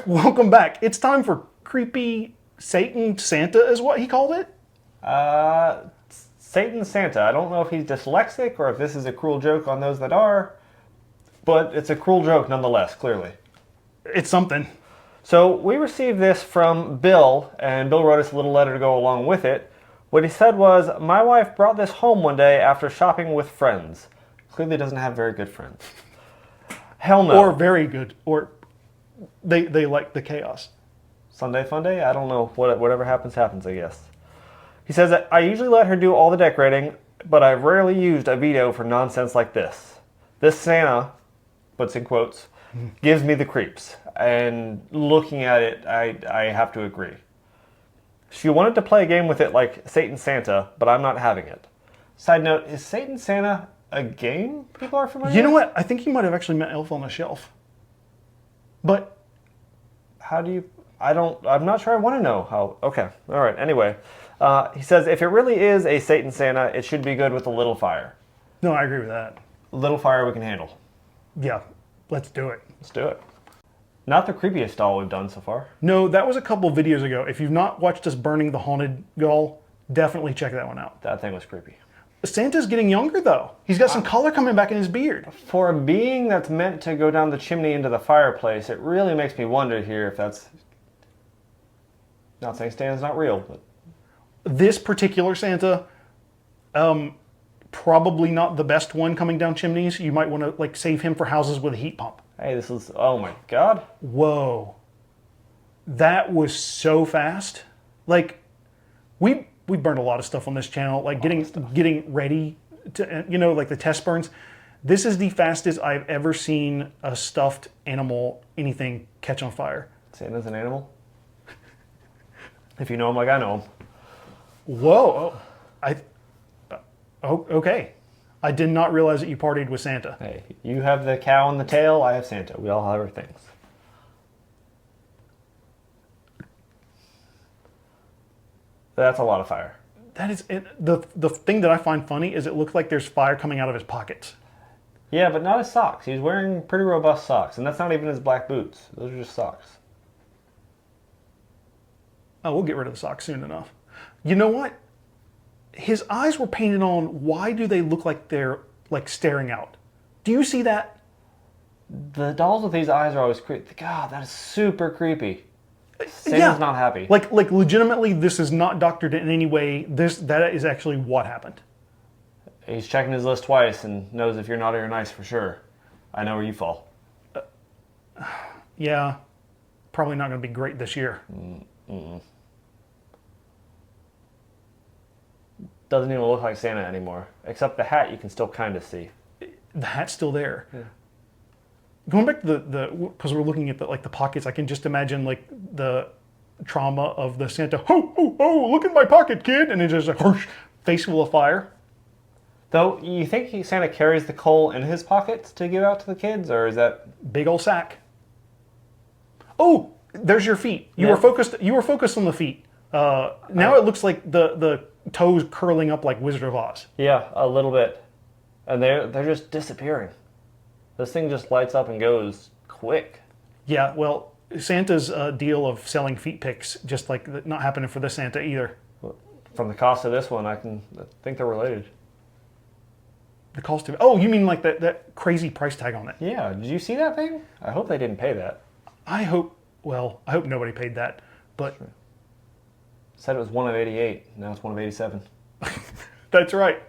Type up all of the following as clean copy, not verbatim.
right, welcome back. It's time for Creepy Satan Santa is what he called it? Satan Santa. I don't know if he's dyslexic or if this is a cruel joke on those that are, but it's a cruel joke nonetheless, clearly. It's something. So we received this from Bill, and Bill wrote us a little letter to go along with it. What he said was, my wife brought this home one day after shopping with friends. Clearly doesn't have very good friends. Hell no. Or very good. Or they like the chaos. Sunday fun day? I don't know. Whatever happens, happens, I guess. He says that I usually let her do all the decorating, but I've rarely used a veto for nonsense like this. This Santa, puts in quotes, gives me the creeps. And looking at it, I have to agree. She wanted to play a game with it like Satan Santa, but I'm not having it. Side note, is Satan Santa a game people are familiar with? You know what? I think he might have actually meant Elf on the Shelf. But how do you... I'm not sure I want to know how... Okay, all right, anyway. He says, if it really is a Satan Santa, it should be good with a little fire. No, I agree with that. Little fire we can handle. Yeah, let's do it. Let's do it. Not the creepiest doll we've done so far. No, that was a couple videos ago. If you've not watched us burning the haunted doll, definitely check that one out. That thing was creepy. Santa's getting younger, though. He's got some color coming back in his beard. For a being that's meant to go down the chimney into the fireplace, it really makes me wonder here if that's... Not saying Santa's not real, but... This particular Santa, probably not the best one coming down chimneys. You might want to like save him for houses with a heat pump. Hey, this is... Oh my god. Whoa. That was so fast. Like, we burned a lot of stuff on this channel, like getting ready to, you know, like the test burns. This is the fastest I've ever seen a stuffed animal, anything, catch on fire. Santa's an animal? If you know him like I know him. Whoa. Okay. I did not realize that you partied with Santa. Hey, you have the cow and the tail, I have Santa. We all have our things. That's a lot of fire. That is it. The thing that I find funny is it looks like there's fire coming out of his pockets. Yeah, but not his socks. He's wearing pretty robust socks, and that's not even his black boots. Those are just socks. Oh, we'll get rid of the socks soon enough. You know what? His eyes were painted on. Why do they look like they're like staring out? Do you see that? The dolls with these eyes are always creepy. God, that is super creepy. Santa's not happy. Like legitimately, this is not doctored in any way. That is actually what happened. He's checking his list twice and knows if you're naughty or nice for sure. I know where you fall. Yeah, probably not going to be great this year. Doesn't even look like Santa anymore. Except the hat you can still kind of see. The hat's still there. Yeah. Going back to because we're looking at the pockets, I can just imagine like the trauma of the Santa. Oh, look at my pocket, kid, and it's just a face full of fire. Though, you think Santa carries the coal in his pockets to give out to the kids, or is that big old sack? Oh, there's your feet. You were focused. You were focused on the feet. Now it looks like the toes curling up like Wizard of Oz. Yeah, a little bit, and they're just disappearing. This thing just lights up and goes quick. Yeah, well, Santa's deal of selling feet pics just like not happening for this Santa either. From the cost of this one, I think they're related. The cost of... Oh, you mean like that crazy price tag on it? Yeah, did you see that thing? I hope they didn't pay that. I hope nobody paid that, but... Sure. Said it was one of 88, now it's one of 87. That's right.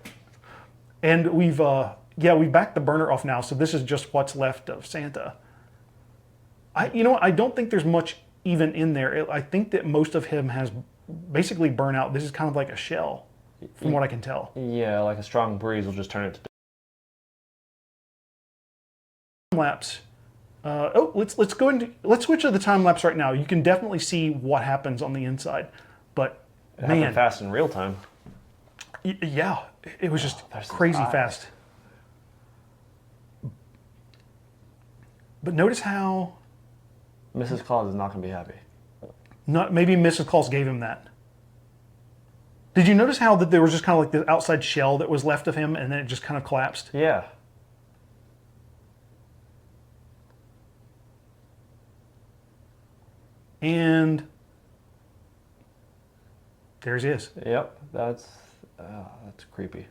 And we've backed the burner off now, so this is just what's left of Santa. You know what, I don't think there's much even in there. I think that most of him has basically burnt out. This is kind of like a shell, from what I can tell. Yeah, like a strong breeze will just turn it to... Lapse. Let's switch to the time lapse right now. You can definitely see what happens on the inside, but it happened fast in real time. Yeah, it was just crazy fast. But notice how Mrs. Claus is not going to be happy. Maybe Mrs. Claus gave him that. Did you notice how that there was just kind of like the outside shell that was left of him, and then it just kind of collapsed? Yeah. And there he is. Yep, that's creepy.